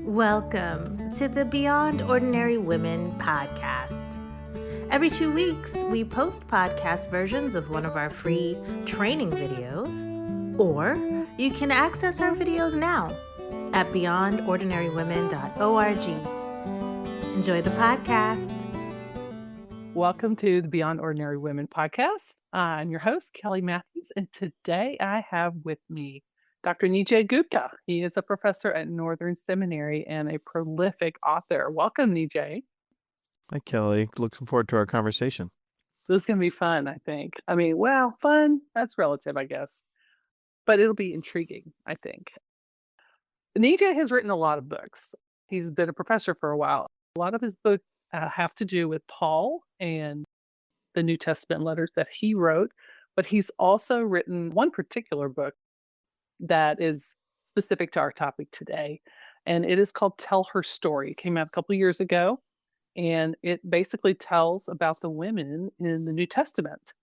Welcome to the Beyond Ordinary Women podcast. Every 2 weeks, we post podcast versions of one of our free training videos, or you can access our videos now at beyondordinarywomen.org. Enjoy the podcast. Welcome to the Beyond Ordinary Women podcast. I'm your host, Kelly Matthews, and today I have with me Dr. Nijay Gupta. He is a professor at Northern Seminary and a prolific author. Welcome, Nijay. Hi, Kelly. Looking forward to our conversation. This is going to be fun, I think. Fun, that's relative, I guess, but it'll be intriguing, I think. Nijay has written a lot of books. He's been a professor for a while. A lot of his books have to do with Paul and the New Testament letters that he wrote, but he's also written one particular book that is specific to our topic today, and it is called Tell Her Story. It came out a couple of years ago, and it basically tells about the women in the New Testament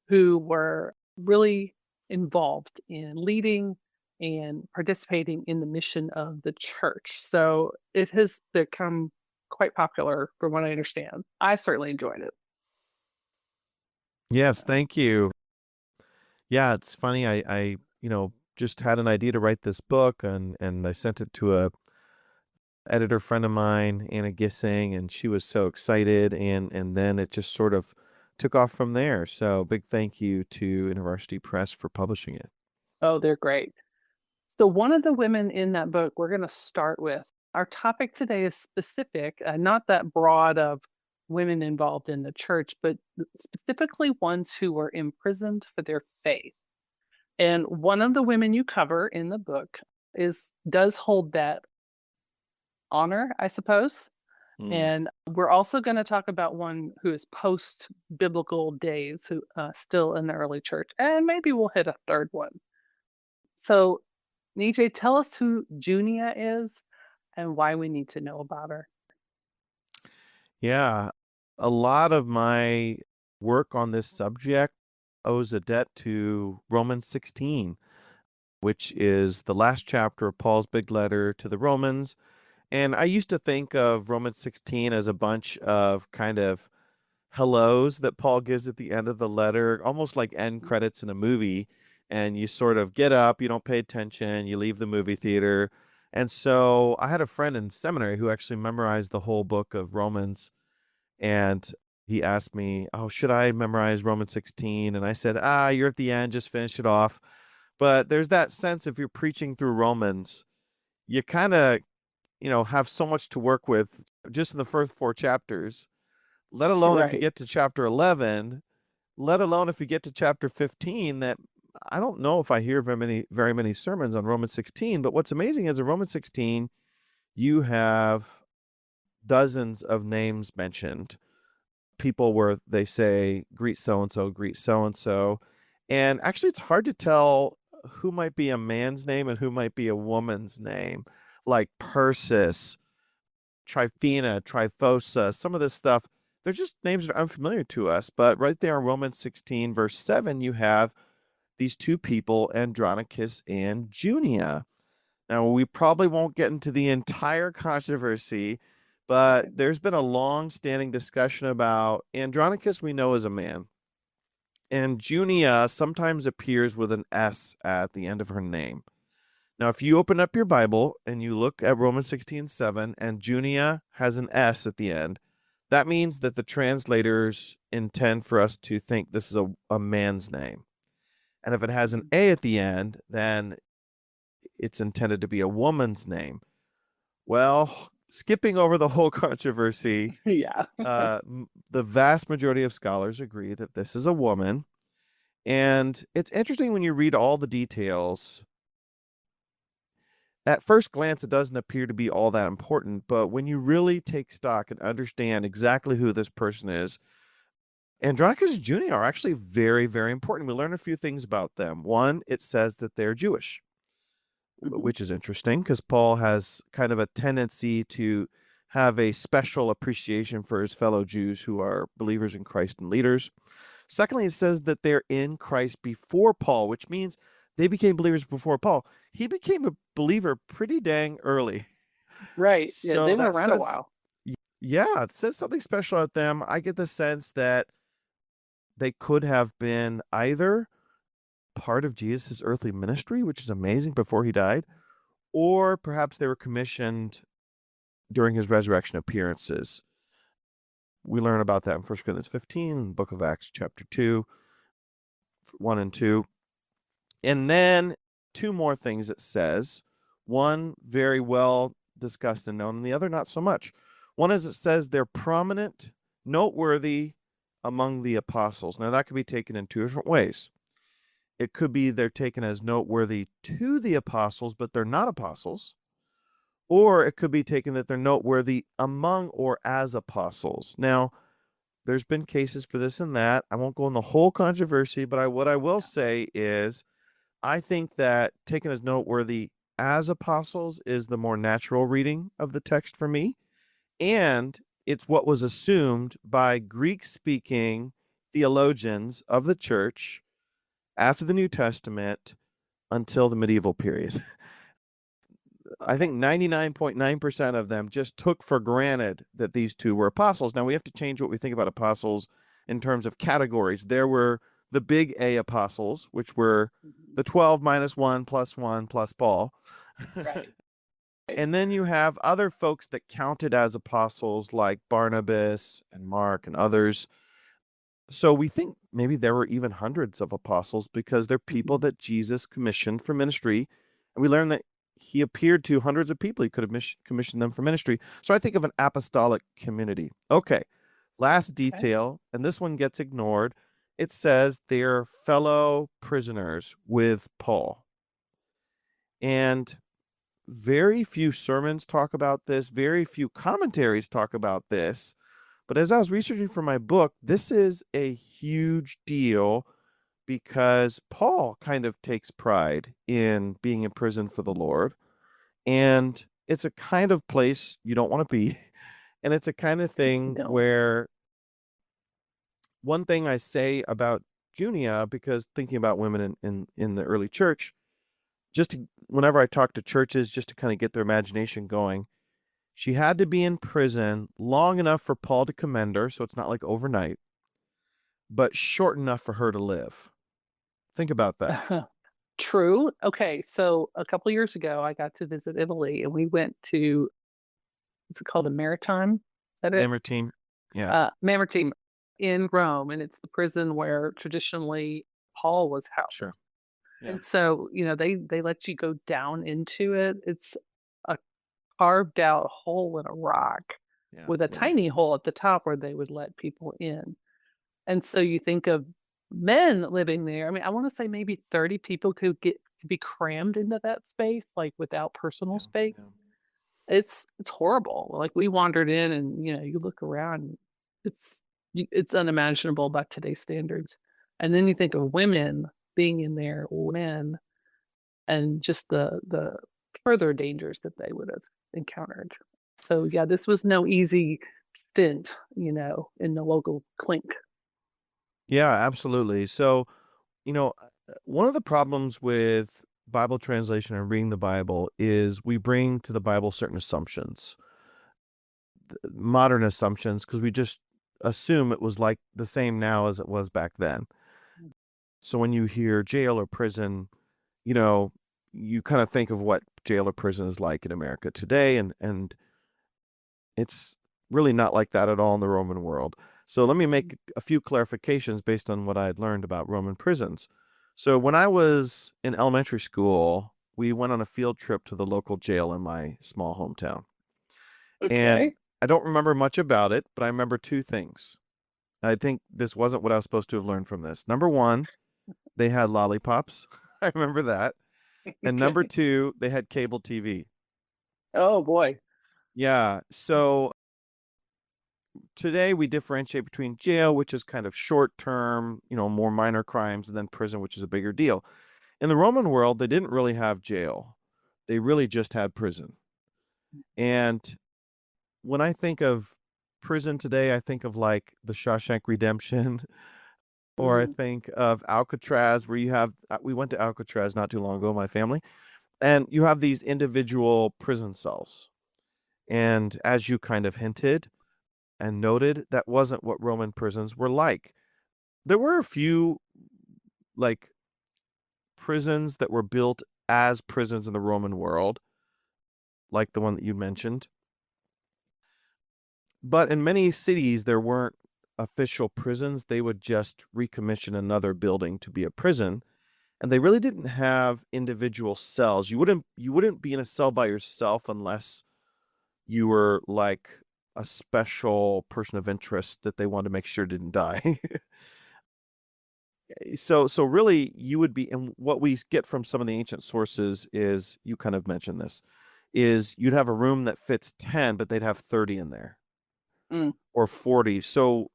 who were really involved in leading and participating in the mission of the church. So it has become quite popular from what I understand. I certainly enjoyed it. Yes, thank you. Yeah, it's funny. I just had an idea to write this book, and I sent it to a editor friend of mine, Anna Gissing, and she was so excited, and then it just sort of took off from there. So big thank you to University Press for publishing it. Oh, they're great. So one of the women in that book we're going to start with. Our topic today is specific, not that broad of women involved in the church, but specifically ones who were imprisoned for their faith. And one of the women you cover in the book does hold that honor, I suppose. And we're also going to talk about one who is post-biblical days, who still in the early church, and maybe we'll hit a third one. So, Nijay, tell us who Junia is and why we need to know about her. Yeah, a lot of my work on this subject owes a debt to Romans 16, which is the last chapter of Paul's big letter to the Romans. And I used to think of Romans 16 as a bunch of kind of hellos that Paul gives at the end of the letter, almost like end credits in a movie. And you sort of get up, you don't pay attention, you leave the movie theater. And so I had a friend in seminary who actually memorized the whole book of Romans. And he asked me, "Oh, should I memorize Romans 16?" And I said, "You're at the end, just finish it off." But there's that sense if you're preaching through Romans, you kind of have so much to work with just in the first 4 chapters, let alone if you Right. get to chapter 11, let alone if you get to chapter 15, that I don't know if I hear very many sermons on Romans 16. But what's amazing is in Romans 16, you have dozens of names mentioned, people where they say, greet so-and-so, greet so-and-so. And actually, it's hard to tell who might be a man's name and who might be a woman's name, like Persis, Tryphena, Tryphosa, some of this stuff. They're just names that are unfamiliar to us. But right there in Romans 16, verse 7, you have these two people, Andronicus and Junia. Now, we probably won't get into the entire controversy, but there's been a long-standing discussion about Andronicus we know is a man. And Junia sometimes appears with an S at the end of her name. Now, if you open up your Bible and you look at Romans 16:7, and Junia has an S at the end, that means that the translators intend for us to think this is a man's name. And if it has an A at the end, then it's intended to be a woman's name. Well, skipping over the whole controversy, Yeah. the vast majority of scholars agree that this is a woman. And it's interesting when you read all the details. At first glance, it doesn't appear to be all that important, but when you really take stock and understand exactly who this person is, Andronicus and Junia are actually very, very important. We learn a few things about them. One, it says that they're Jewish, which is interesting because Paul has kind of a tendency to have a special appreciation for his fellow Jews who are believers in Christ and leaders. Secondly, it says that they're in Christ before Paul, which means they became believers before Paul. He became a believer pretty dang early. Right. Yeah, So they've been that around a says, while. yeah, it says something special about them. I get the sense that they could have been either part of Jesus' earthly ministry, which is amazing, before he died, or perhaps they were commissioned during his resurrection appearances. We learn about that in 1 Corinthians 15, Book of Acts, chapter 2, 1 and 2. And then two more things it says. One very well discussed and known, and the other not so much. One is it says they're prominent, noteworthy among the apostles. Now, that could be taken in two different ways. It could be they're taken as noteworthy to the apostles, but they're not apostles. Or it could be taken that they're noteworthy among or as apostles. Now, there's been cases for this and that. I won't go in the whole controversy, but what I will say is I think that taken as noteworthy as apostles is the more natural reading of the text for me. And it's what was assumed by Greek-speaking theologians of the church after the New Testament until the medieval period. I think 99.9% of them just took for granted that these two were apostles. Now, we have to change what we think about apostles in terms of categories. There were the big A apostles, which were the 12 minus 1 plus Paul. Right. And then you have other folks that counted as apostles like Barnabas and Mark and others. So we think maybe there were even hundreds of apostles because they're people that Jesus commissioned for ministry. And we learn that he appeared to hundreds of people. He could have commissioned them for ministry. So I think of an apostolic community. Okay, last detail, and this one gets ignored. It says they're fellow prisoners with Paul. And very few sermons talk about this. Very few commentaries talk about this. But as I was researching for my book, this is a huge deal because Paul kind of takes pride in being in prison for the Lord. And it's a kind of place you don't want to be. And it's a kind of thing where one thing I say about Junia, because thinking about women in the early church, whenever I talk to churches, just to kind of get their imagination going, she had to be in prison long enough for Paul to commend her, so it's not like overnight, but short enough for her to live. Think about that. True. Okay, so a couple years ago, I got to visit Italy, and we went to, what's it called, the Maritime? Is that it? Mamertine, yeah. Mamertine in Rome, and it's the prison where traditionally Paul was housed. Sure. Yeah. And so, they let you go down into it. It's a carved out hole in a rock with a tiny hole at the top where they would let people in. And so you think of men living there. I mean, I want to say maybe 30 people could be crammed into that space, like without personal space. It's horrible. Like, we wandered in, and you look around, it's unimaginable by today's standards. And then you think of women being in there when, and just the further dangers that they would have encountered. So yeah, this was no easy stint, in the local clink. Yeah, absolutely. So, one of the problems with Bible translation and reading the Bible is we bring to the Bible certain assumptions, modern assumptions, because we just assume it was like the same now as it was back then. So when you hear jail or prison, you kind of think of what jail or prison is like in America today, and it's really not like that at all in the Roman world. So let me make a few clarifications based on what I had learned about Roman prisons. So when I was in elementary school, we went on a field trip to the local jail in my small hometown. And I don't remember much about it, but I remember two things. I think this wasn't what I was supposed to have learned from this. Number one, they had lollipops. I remember that. And number two, they had cable TV. Oh boy. Yeah. So today we differentiate between jail, which is kind of short term, more minor crimes, and then prison, which is a bigger deal. In the Roman world, they didn't really have jail. They really just had prison. And when I think of prison today, I think of like the Shawshank Redemption, or I think of Alcatraz, where we went to Alcatraz not too long ago, my family, and you have these individual prison cells. And as you kind of hinted and noted, that wasn't what Roman prisons were like. There were a few like prisons that were built as prisons in the Roman world, like the one that you mentioned. But in many cities, there weren't official prisons. They would just recommission another building to be a prison. And they really didn't have individual cells. You wouldn't be in a cell by yourself unless you were like a special person of interest that they wanted to make sure didn't die. So really you would be, and what we get from some of the ancient sources is, you kind of mentioned this, is you'd have a room that fits 10, but they'd have 30 in there or 40. So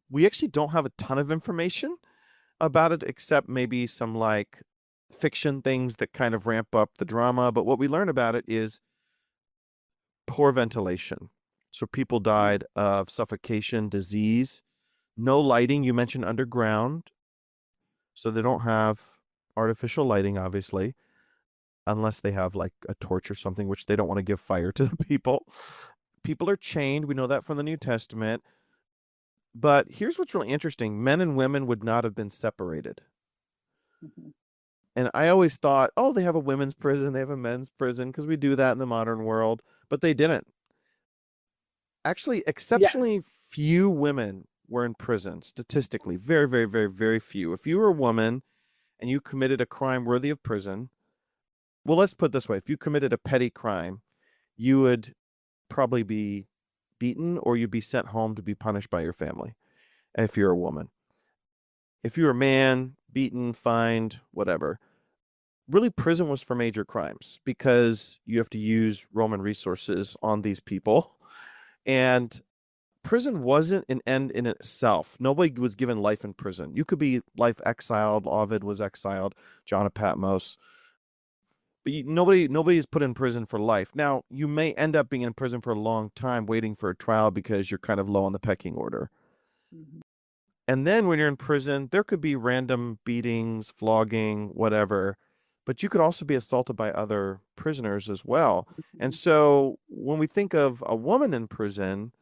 we actually don't have a ton of information about it, except maybe some like fiction things that kind of ramp up the drama. But what we learn about it is poor ventilation. So people died of suffocation, disease, no lighting. You mentioned underground. So they don't have artificial lighting, obviously, unless they have like a torch or something, which they don't want to give fire to the people. People are chained. We know that from the New Testament. But here's what's really interesting. Men and women would not have been separated. And I always thought, oh, they have a women's prison, they have a men's prison, because we do that in the modern world. But they didn't. Actually, exceptionally few women were in prison, statistically. Very, very, very, very few. If you were a woman and you committed a crime worthy of prison, well, let's put it this way. If you committed a petty crime, you would probably be beaten, or you'd be sent home to be punished by your family if you're a woman. If you're a man, beaten, fined, whatever. Really, prison was for major crimes because you have to use Roman resources on these people. And prison wasn't an end in itself. Nobody was given life in prison. You could be life exiled. Ovid was exiled, John of Patmos. But nobody is put in prison for life. Now, you may end up being in prison for a long time waiting for a trial because you're kind of low on the pecking order. And then when you're in prison, there could be random beatings, flogging, whatever. But you could also be assaulted by other prisoners as well. And so when we think of a woman in prison,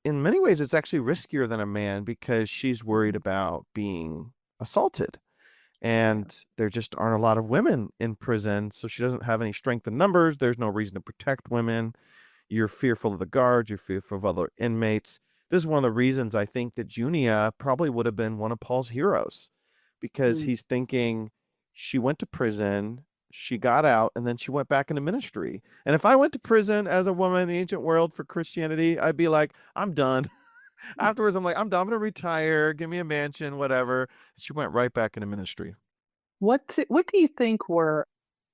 in many ways, it's actually riskier than a man because she's worried about being assaulted. And there just aren't a lot of women in prison, so she doesn't have any strength in numbers. There's no reason to protect women. You're fearful of the guards. You're fearful of other inmates. This is one of the reasons I think that Junia probably would have been one of Paul's heroes, because he's thinking she went to prison, she got out, and then she went back into ministry. And if I went to prison as a woman in the ancient world for Christianity, I'd be like, I'm done. Afterwards, I'm like, I'm done. I'm going to retire. Give me a mansion, whatever. She went right back into ministry. What do you think were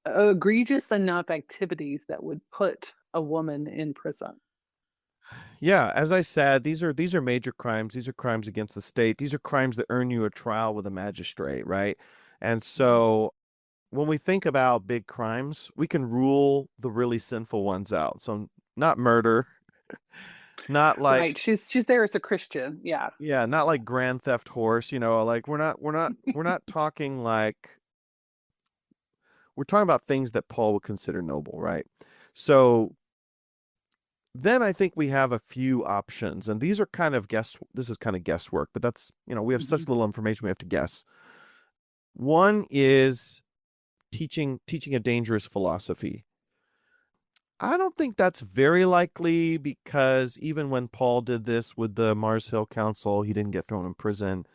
egregious enough activities that would put a woman in prison? Yeah, as I said, these are major crimes. These are crimes against the state. These are crimes that earn you a trial with a magistrate, right? And so when we think about big crimes, we can rule the really sinful ones out. So not murder, not like Right. She's there as a Christian. Yeah. yeah, not like grand theft horse, like we're not talking like, we're talking about things that Paul would consider noble, right? So then I think we have a few options, and these are kind of this is kind of guesswork, but that's, we have such little information, we have to guess. One is teaching a dangerous philosophy. I don't think that's very likely, because even when Paul did this with the Mars Hill Council, he didn't get thrown in prison.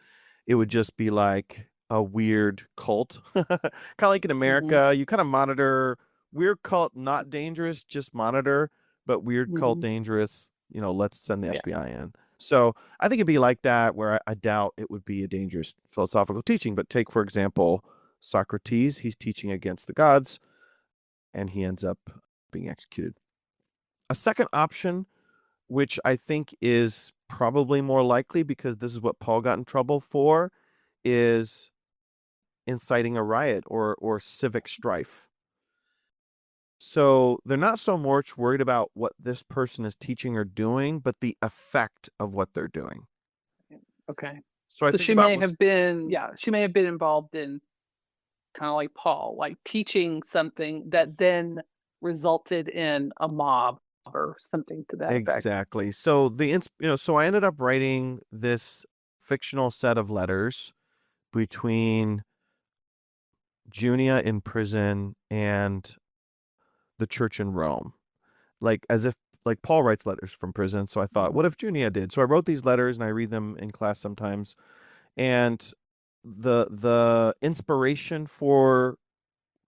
It would just be like a weird cult. Kind of like in America, you kind of monitor weird cult, not dangerous, just monitor, but weird cult dangerous, let's send the FBI in. So I think it'd be like that, where I doubt it would be a dangerous philosophical teaching. But take, for example, Socrates. He's teaching against the gods, and he ends up being executed. A second option, which I think is probably more likely because this is what Paul got in trouble for, is inciting a riot or civic strife. So they're not so much worried about what this person is teaching or doing, but the effect of what they're doing. Okay. So I So think she about may have been involved in kind of like Paul, like teaching something that then resulted in a mob or something to that effect. Exactly. So so I ended up writing this fictional set of letters between Junia in prison and the church in Rome. Like as if like Paul writes letters from prison. So I thought, what if Junia did? So I wrote these letters and I read them in class sometimes. And the inspiration for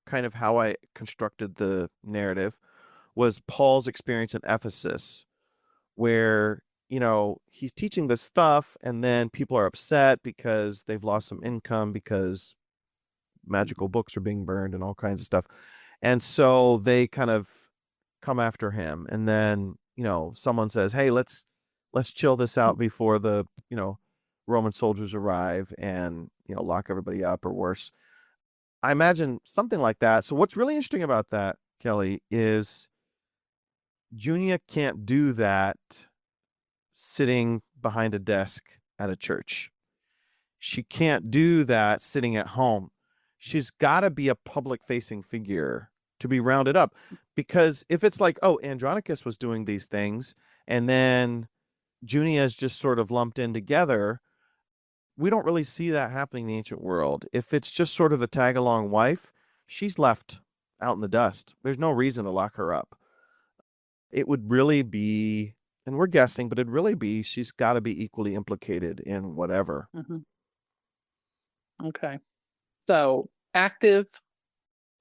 kind of how I constructed the narrative was Paul's experience in Ephesus, where, he's teaching this stuff and then people are upset because they've lost some income because magical books are being burned and all kinds of stuff. And so they kind of come after him. And then, someone says, hey, let's chill this out before the, Roman soldiers arrive and, lock everybody up or worse. I imagine something like that. So what's really interesting about that, Kelly, is Junia can't do that sitting behind a desk at a church. She can't do that sitting at home. She's got to be a public facing figure to be rounded up. Because if it's like, oh, Andronicus was doing these things and then Junia is just sort of lumped in together, we don't really see that happening in the ancient world. If it's just sort of the tag along wife, she's left out in the dust. There's no reason to lock her up. It would really be, and we're guessing, but it'd really be she's got to be equally implicated in whatever. Okay. So active,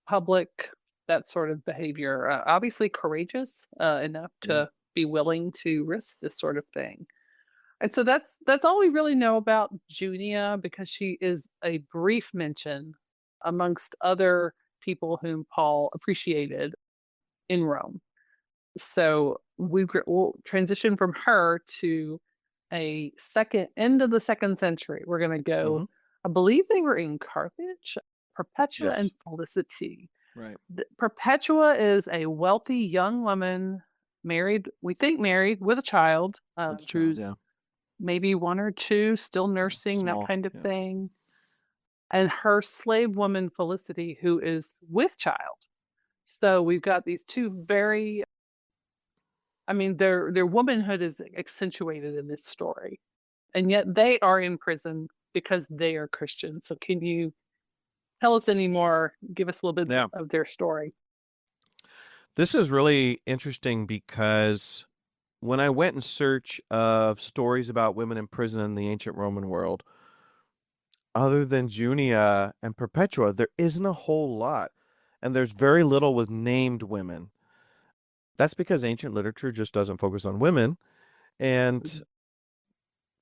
public, that sort of behavior, obviously courageous enough to be willing to risk this sort of thing. And so that's all we really know about Junia, because she is a brief mention amongst other people whom Paul appreciated in Rome. So we'll transition from her to a end of the second century. We're going to go, I believe they were in Carthage, Perpetua and Yes. Felicity. Right. Perpetua is a wealthy young woman, we think married with a child, With a child, who's yeah. maybe one or two, still nursing, that Small, kind of yeah. thing. And her slave woman, Felicity, who is with child. So we've got these two very, their womanhood is accentuated in this story. And yet they are in prison because they are Christians. So can you tell us any more? Give us a little bit Yeah. of their story. This is really interesting because when I went in search of stories about women in prison in the ancient Roman world, other than Junia and Perpetua, there isn't a whole lot. And there's very little with named women. That's because ancient literature just doesn't focus on women. And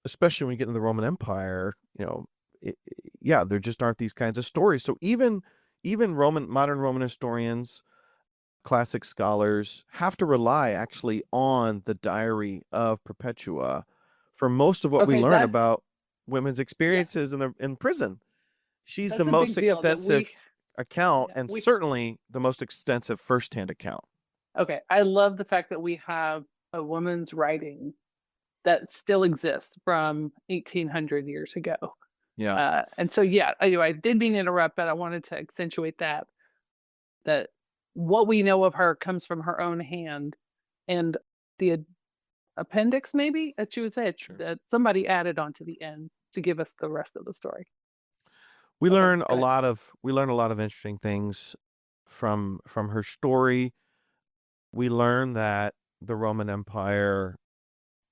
especially when you get into the Roman Empire, there just aren't these kinds of stories. So even modern Roman historians, classic scholars have to rely actually on the diary of Perpetua for most of what we learn about women's experiences in prison. She's the most extensive account and certainly the most extensive firsthand account. Okay. I love the fact that we have a woman's writing that still exists from 1800 years ago. Yeah. And so, I did mean to interrupt, but I wanted to accentuate that what we know of her comes from her own hand, and the appendix, maybe that you would say, that somebody added onto the end to give us the rest of the story. We learn a lot of interesting things from her story. We learn that the Roman Empire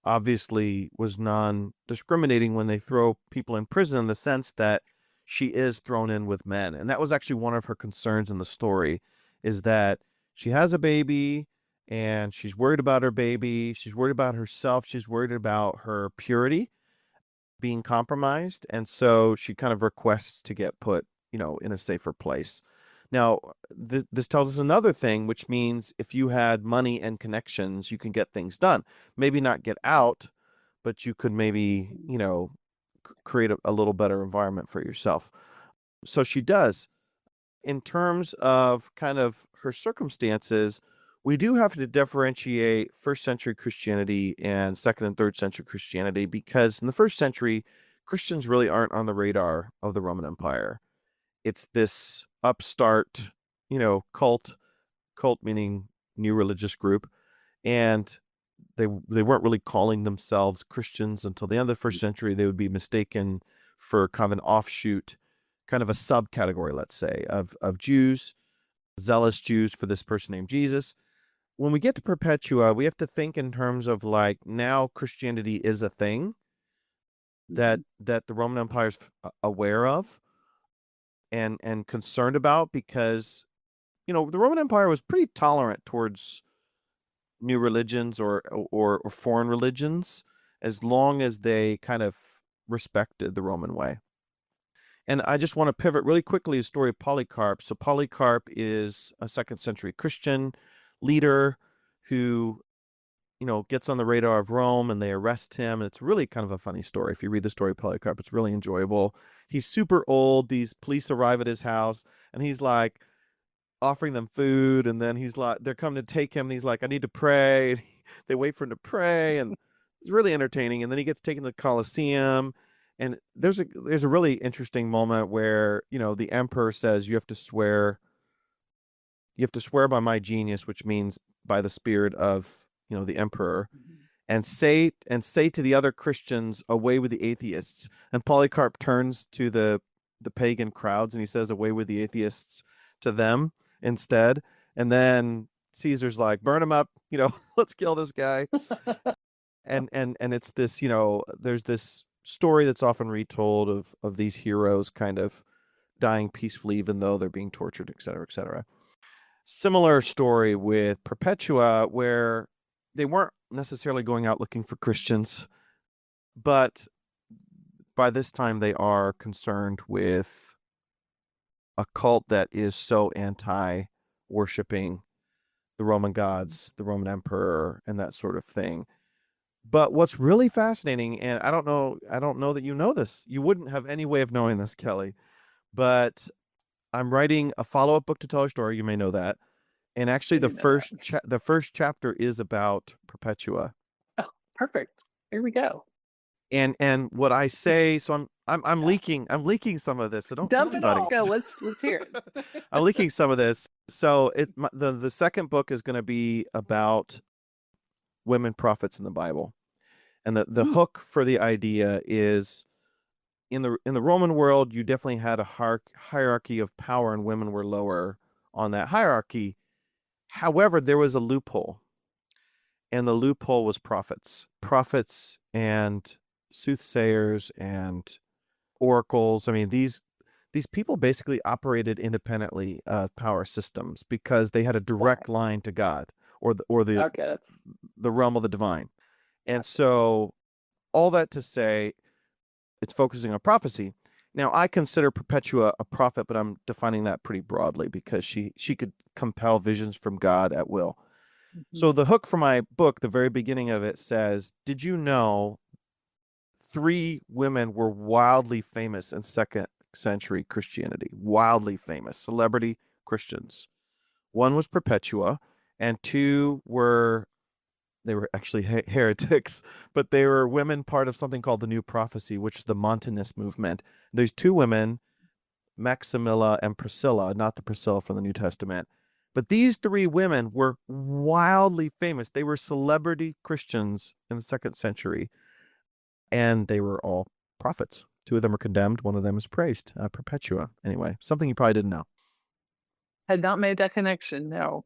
obviously was non-discriminating when they throw people in prison, in the sense that she is thrown in with men. And that was actually one of her concerns in the story, is that she has a baby and she's worried about her baby. She's worried about herself. She's worried about her purity being compromised. And so she kind of requests to get put, in a safer place. Now, this tells us another thing, which means if you had money and connections, you can get things done. Maybe not get out, but you could maybe, create a little better environment for yourself. So she does. In terms of kind of her circumstances, we do have to differentiate first century Christianity and second and third century Christianity, because in the first century, Christians really aren't on the radar of the Roman Empire. It's this upstart, cult cult meaning new religious group, and they weren't really calling themselves Christians until the end of the first century. They would be mistaken for kind of an offshoot, kind of a subcategory, let's say, of Jews, zealous Jews for this person named Jesus. When we get to Perpetua, we have to think in terms of like now Christianity is a thing that the Roman Empire is aware of and concerned about, because the Roman Empire was pretty tolerant towards new religions or foreign religions, as long as they kind of respected the Roman way. And I just want to pivot really quickly to the story of Polycarp. So Polycarp is a 2nd century Christian leader who, gets on the radar of Rome, and they arrest him. And it's really kind of a funny story. If you read the story of Polycarp, it's really enjoyable. He's super old. These police arrive at his house, and he's like offering them food. And then he's like, they're coming to take him, and he's like, I need to pray. And they wait for him to pray, and it's really entertaining. And then he gets taken to the Colosseum. And there's a really interesting moment where, the emperor says, you have to swear by my genius, which means by the spirit of, the emperor, and say to the other Christians, away with the atheists. And Polycarp turns to the pagan crowds and he says, away with the atheists to them instead. And then Caesar's like, burn him up, let's kill this guy. and it's this, there's this story that's often retold of these heroes kind of dying peacefully, even though they're being tortured, et cetera, et cetera. Similar story with Perpetua, where they weren't necessarily going out looking for Christians, but by this time they are concerned with a cult that is so anti-worshiping the Roman gods, the Roman emperor, and that sort of thing. But what's really fascinating, and I don't know that you know this, you wouldn't have any way of knowing this, Kelly, but I'm writing a follow-up book to tell our story. You may know that. And actually the first chapter is about Perpetua. Oh, perfect. Here we go. And what I say, so I'm leaking some of this. So don't dump tell it anybody. all. Go. Let's hear it. I'm leaking some of this. So the second book is going to be about women prophets in the Bible. And the hook for the idea is in the Roman world, you definitely had a hierarchy of power, and women were lower on that hierarchy. However, there was a loophole, and the loophole was prophets and soothsayers and oracles. I mean, these people basically operated independently of power systems because they had a direct line to God or the realm of the divine. And so all that to say, it's focusing on prophecy. Now, I consider Perpetua a prophet, but I'm defining that pretty broadly because she could compel visions from God at will. So the hook for my book, the very beginning of it says, did you know 3 women were wildly famous in 2nd century Christianity? Wildly famous, celebrity Christians. One was Perpetua, and 2 were actually heretics, but they were women part of something called the New Prophecy, which is the Montanist movement. There's 2 women, Maximilla and Priscilla, not the Priscilla from the New Testament. But these 3 women were wildly famous. They were celebrity Christians in the 2nd century, and they were all prophets. 2 of them are condemned. One of them is praised. Perpetua. Anyway, something you probably didn't know. Had not made that connection, no.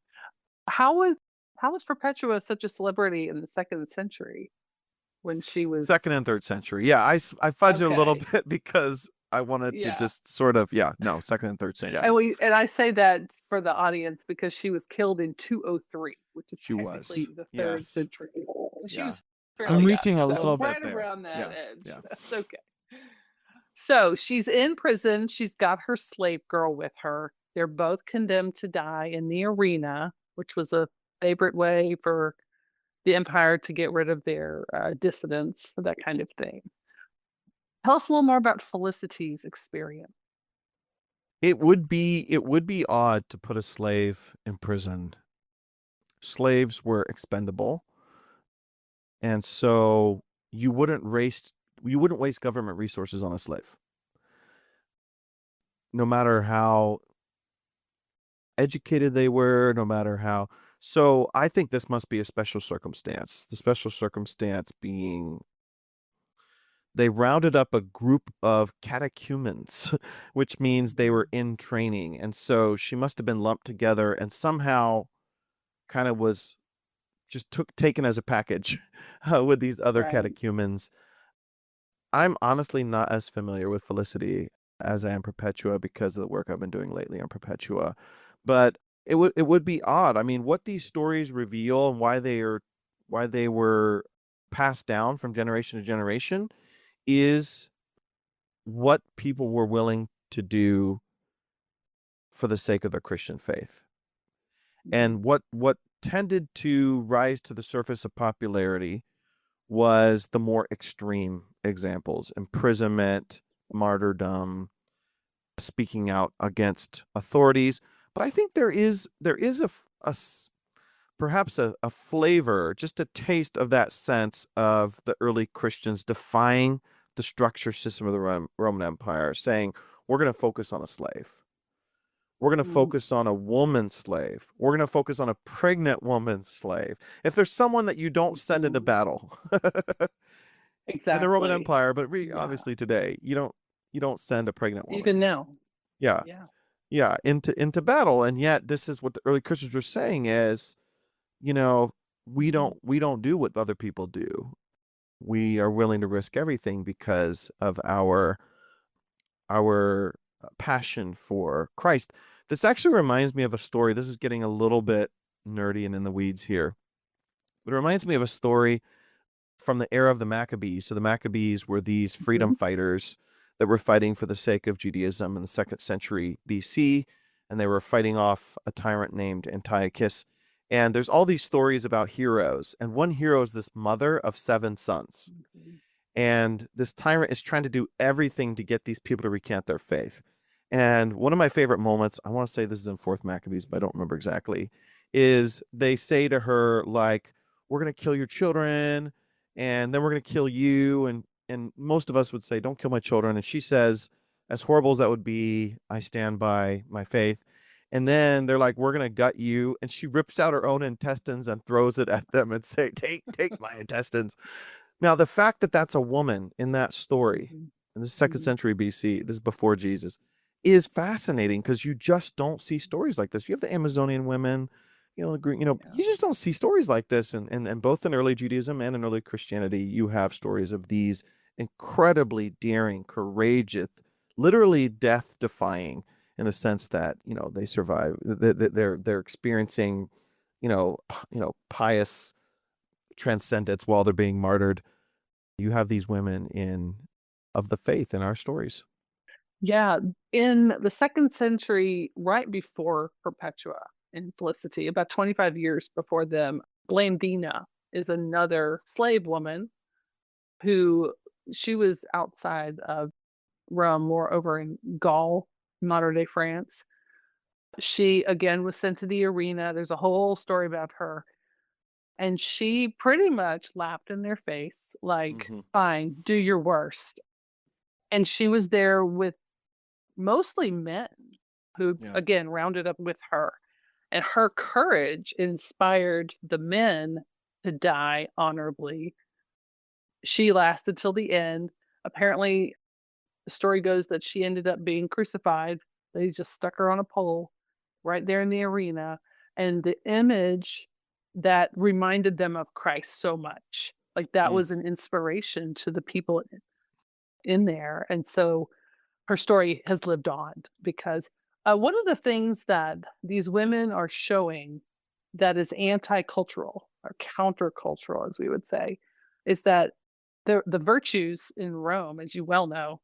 How was Perpetua such a celebrity in the 2nd century when she was 2nd and 3rd century? Yeah, I fudged it a little bit because I wanted to just sort of 2nd and 3rd century. And I say that for the audience because she was killed in 203, which is technically the 3rd century. She was I'm reaching a little bit right there. around that edge. Yeah. That's okay. So she's in prison. She's got her slave girl with her. They're both condemned to die in the arena, which was a favorite way for the empire to get rid of their dissidents, that kind of thing. Tell us a little more about Felicity's experience. It would be odd to put a slave in prison. Slaves were expendable, and so you wouldn't waste government resources on a slave. No matter how educated they were, no matter how. So I think this must be a special circumstance. The special circumstance being they rounded up a group of catechumens, which means they were in training. And so she must have been lumped together and somehow kind of was just taken as a package with these other Right. catechumens. I'm honestly not as familiar with Felicity as I am Perpetua because of the work I've been doing lately on Perpetua. But it would be odd. I mean, what these stories reveal and why they were passed down from generation to generation is what people were willing to do for the sake of their Christian faith. And what tended to rise to the surface of popularity was the more extreme examples: imprisonment, martyrdom, speaking out against authorities. But I think there is perhaps a flavor, just a taste of that sense of the early Christians defying the structure system of the Roman Empire, saying, we're going to focus on a slave. We're going to Mm, focus on a woman slave. We're going to focus on a pregnant woman slave. If there's someone that you don't send into mhm. battle in the Roman Exactly. Empire, but Yeah. obviously today, you don't send a pregnant woman. Even now. Yeah. Yeah. Into battle. And yet this is what the early Christians were saying is, we don't do what other people do. We are willing to risk everything because of our passion for Christ. This actually reminds me of a story. This is getting a little bit nerdy and in the weeds here. But it reminds me of a story from the era of the Maccabees. So the Maccabees were these freedom fighters that were fighting for the sake of Judaism in the 2nd century BC, and they were fighting off a tyrant named Antiochus. And there's all these stories about heroes, and one hero is this mother of 7 sons. And this tyrant is trying to do everything to get these people to recant their faith. And one of my favorite moments, I want to say this is in 4th Maccabees, but I don't remember exactly, is they say to her, like, we're going to kill your children, and then we're going to kill you. And most of us would say, don't kill my children. And she says, as horrible as that would be, I stand by my faith. And then they're like, we're going to gut you. And she rips out her own intestines and throws it at them and say, take my intestines. Now, the fact that that's a woman in that story, in the 2nd century BC, this is before Jesus, is fascinating because you just don't see stories like this. You have the Amazonian women, the Greek, Yeah. you just don't see stories like this. And both in early Judaism and in early Christianity, you have stories of these incredibly daring, courageous, literally death-defying, in the sense that they survive. They're experiencing, pious transcendence while they're being martyred. You have these women of the faith in our stories. Yeah. In the 2nd century, right before Perpetua and Felicity, about 25 years before them, Blandina is another slave woman who she was outside of Rome, more over in Gaul, modern day France. She again was sent to the arena. There's a whole story about her. And she pretty much laughed in their face, like, fine, do your worst. And she was there with mostly men who, Yeah. again, rounded up with her. And her courage inspired the men to die honorably. She lasted till the end. Apparently, the story goes that she ended up being crucified. They just stuck her on a pole right there in the arena. And the image that reminded them of Christ so much, like that Mm. was an inspiration to the people in there. And so her story has lived on because one of the things that these women are showing that is anti-cultural or countercultural, as we would say, is that the virtues in Rome, as you well know,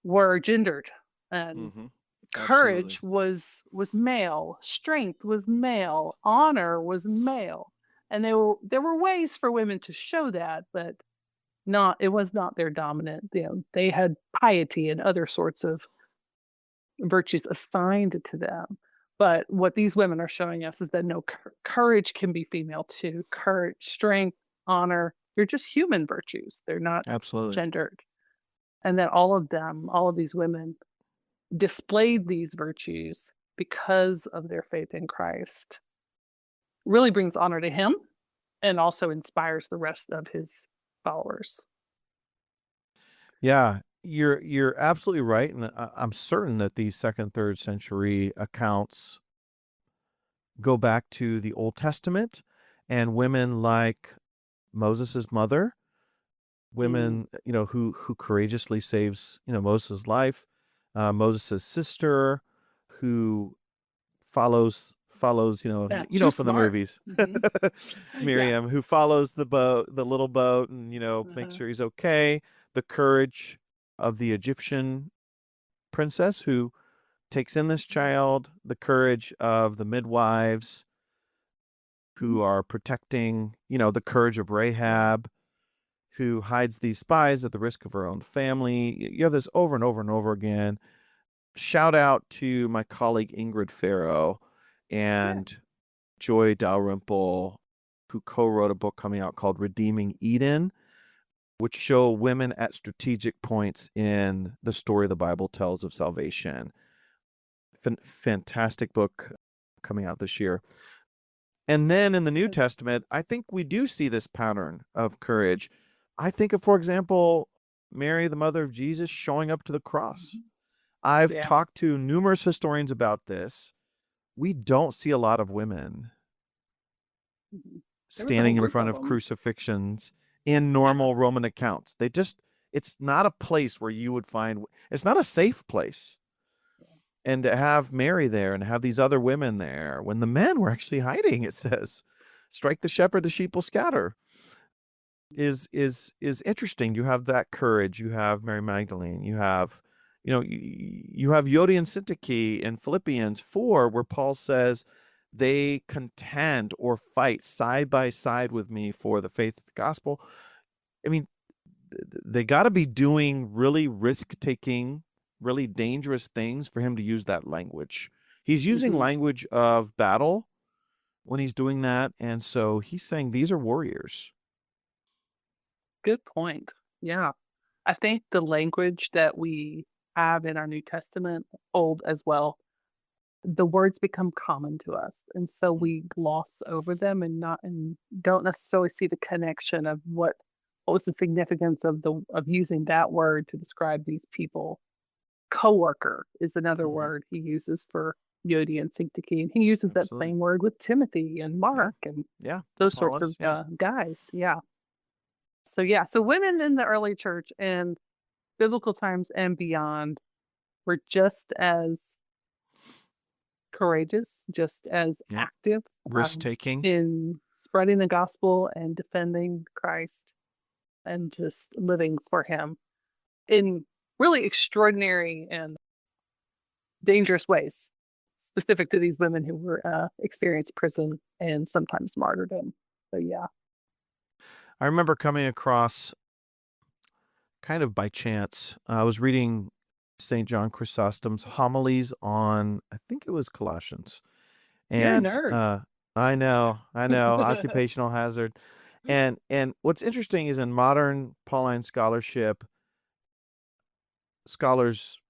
were gendered, and courage was male, strength was male, honor was male, and there were ways for women to show that, but it was not their dominant. They had piety and other sorts of virtues assigned to them. But what these women are showing us is that no, courage can be female too. Courage, strength, honor, they're just human virtues. They're not Absolutely. gendered. And that all of these women displayed these virtues because of their faith in Christ really brings honor to him and also inspires the rest of his followers. Yeah, you're absolutely right, and I'm certain that these second, third century accounts go back to the Old Testament and women like Moses' mother, Mm, women who courageously saves Moses' life, Moses' sister, who follows yeah, she's from the smart. movies, Hmm. Yeah. Miriam, who follows the little boat, and makes Uh-huh. sure he's okay. The courage of the Egyptian princess who takes in this child, the courage of the midwives Mhm. who are protecting, the courage of Rahab, who hides these spies at the risk of her own family. You have this over and over and over again. Shout out to my colleague Ingrid Farrow Yeah. and Joy Dalrymple, who co-wrote a book coming out called Redeeming Eden, which show women at strategic points in the story the Bible tells of salvation. Fantastic book coming out this year. And then in the New Testament, I think we do see this pattern of courage. I think of, for example, Mary, the mother of Jesus, showing up to the cross. Mhm. I've Yeah. talked to numerous historians about this. We don't see a lot of women Mhm. There was a whole standing in group front of of them. crucifixions in Yeah. normal Roman accounts. It's not a place where you would find, it's not a safe place. And to have Mary there and have these other women there when the men were actually hiding, it says, strike the shepherd, the sheep will scatter, is interesting. You have that courage. You have Mary Magdalene. You have, you have Yodi and Syntyche in Philippians 4, where Paul says they contend or fight side by side with me for the faith of the gospel. I mean, they got to be doing really risk-taking, really dangerous things for him to use that language. He's using Mhm. language of battle when he's doing that, and so he's saying these are warriors. Good point. Yeah. I think the language that we have in our New Testament, Old as well, the words become common to us. And so we gloss over them and don't necessarily see the connection of what was the significance of the of using that word to describe these people. Coworker is another Mhm. word he uses for Yodi and Syntyche, and he uses that Absolutely. same word with Timothy and Yeah. Mark and Yeah. those sorts of Apollos. Yeah. guys. Yeah. So yeah, so women in the early church and biblical times and beyond were just as courageous, just as Yep. active Risk taking. in spreading the gospel and defending Christ and just living for Him in really extraordinary and dangerous ways, specific to these women who were experienced prison and sometimes martyrdom. So yeah. I remember coming across kind of by chance. I was reading St. John Chrysostom's homilies on, I think it was Colossians. You're a And nerd. I know, occupational hazard. And what's interesting is in modern Pauline scholarship, scholars,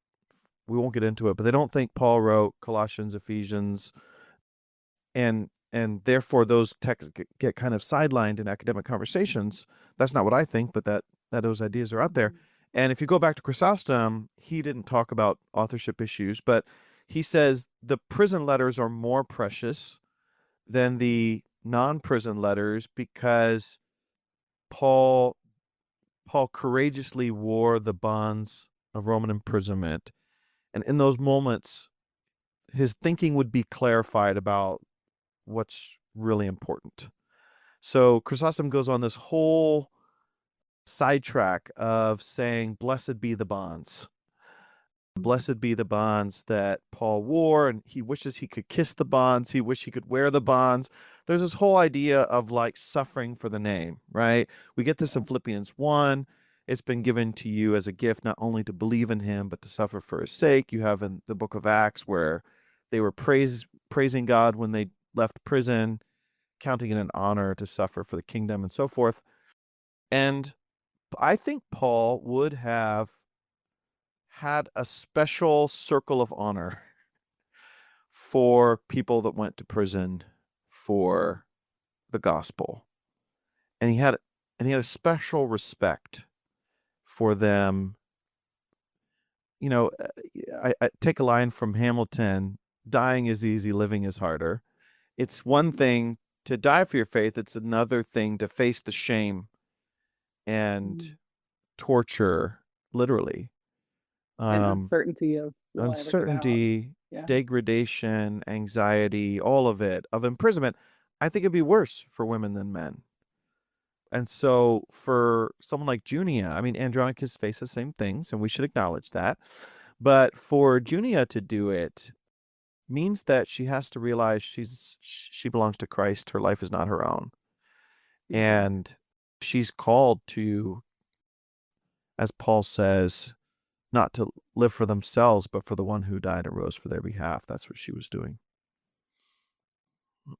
we won't get into it, but they don't think Paul wrote Colossians, Ephesians, and therefore those texts get kind of sidelined in academic conversations. That's not what I think, but that those ideas are out there. Mhm. And if you go back to Chrysostom, he didn't talk about authorship issues, but he says the prison letters are more precious than the non-prison letters because Paul Paul courageously wore the bonds of Roman imprisonment, and in those moments his thinking would be clarified about what's really important. So Chrysostom goes on this whole sidetrack of saying, "Blessed be the bonds. Blessed be the bonds that Paul wore," and he wishes he could kiss the bonds. He wished he could wear the bonds. There's this whole idea of like suffering for the name, right? We get this in Philippians 1. It's been given to you as a gift, not only to believe in him, but to suffer for his sake. You have in the book of Acts where they were praising God when they left prison, counting it an honor to suffer for the kingdom and so forth. And I think Paul would have had a special circle of honor for people that went to prison for the gospel. And he had a special respect for them. You know, I take a line from Hamilton, dying is easy, living is harder. It's one thing to die for your faith. It's another thing to face the shame and torture, literally. And uncertainty of will I ever get out? Uncertainty, Yeah. degradation, anxiety, all of it, of imprisonment. I think it'd be worse for women than men. And so for someone like Junia, I mean, Andronicus faced the same things, and we should acknowledge that. But for Junia to do it means that she has to realize she belongs to Christ. Her life is not her own. Yeah. And she's called to, as Paul says, not to live for themselves, but for the one who died and rose for their behalf. That's what she was doing.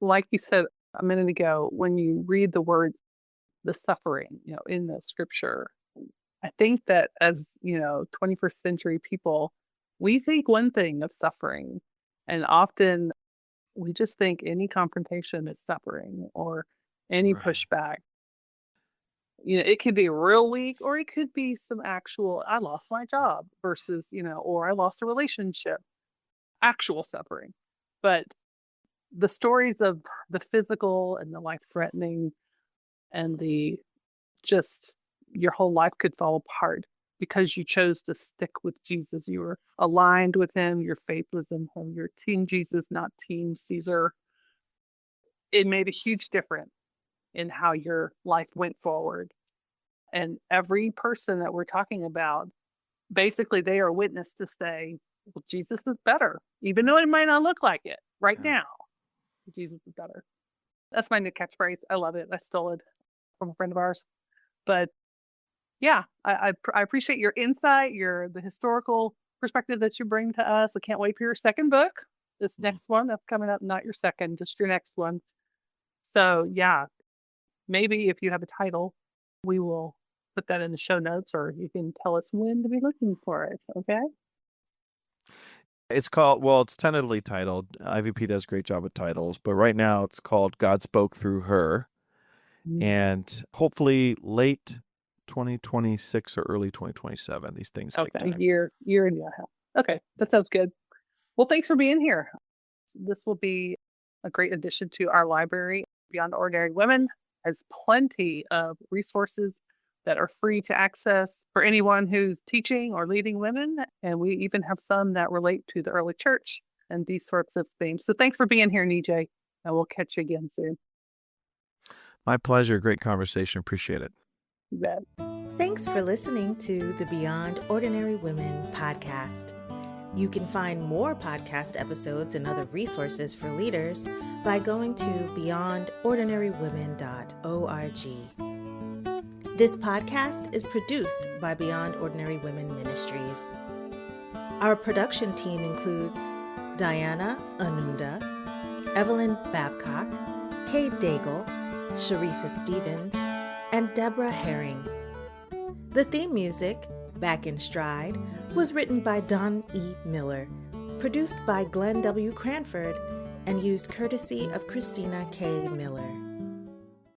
Like you said a minute ago, when you read the words, the suffering, in the scripture, I think that as, 21st century people, we think one thing of suffering, and often we just think any confrontation is suffering or any Right. pushback. It could be real weak, or it could be some actual, I lost my job versus, or I lost a relationship, actual suffering. But the stories of the physical and the life threatening and the just your whole life could fall apart because you chose to stick with Jesus. You were aligned with him. Your faith was in him. You're Team Jesus, not Team Caesar. It made a huge difference in how your life went forward. And every person that we're talking about, basically they are witness to say, well, Jesus is better, even though it might not look like it right Yeah. now. Jesus is better. That's my new catchphrase. I love it. I stole it from a friend of ours. But yeah, I appreciate your insight, the historical perspective that you bring to us. I can't wait for your second book. This next one that's coming up, not your second, just your next one. So yeah, maybe if you have a title, we will put that in the show notes, or you can tell us when to be looking for it. Okay. It's tentatively titled, IVP does a great job with titles, but right now it's called God Spoke Through Her. And hopefully late 2026 or early 2027, these things take Okay, time. year and a half. Okay, that sounds good. Well, thanks for being here. This will be a great addition to our library. Beyond Ordinary Women has plenty of resources that are free to access for anyone who's teaching or leading women. And we even have some that relate to the early church and these sorts of themes. So thanks for being here, Nijay, and we'll catch you again soon. My pleasure. Great conversation. Appreciate it. You bet. Thanks for listening to the Beyond Ordinary Women podcast. You can find more podcast episodes and other resources for leaders by going to beyondordinarywomen.org. This podcast is produced by Beyond Ordinary Women Ministries. Our production team includes Diana Anunda, Evelyn Babcock, Kay Daigle, Sharifa Stevens, and Deborah Herring. The theme music, Back in Stride, was written by Don E. Miller, produced by Glenn W. Cranford, and used courtesy of Christina K. Miller.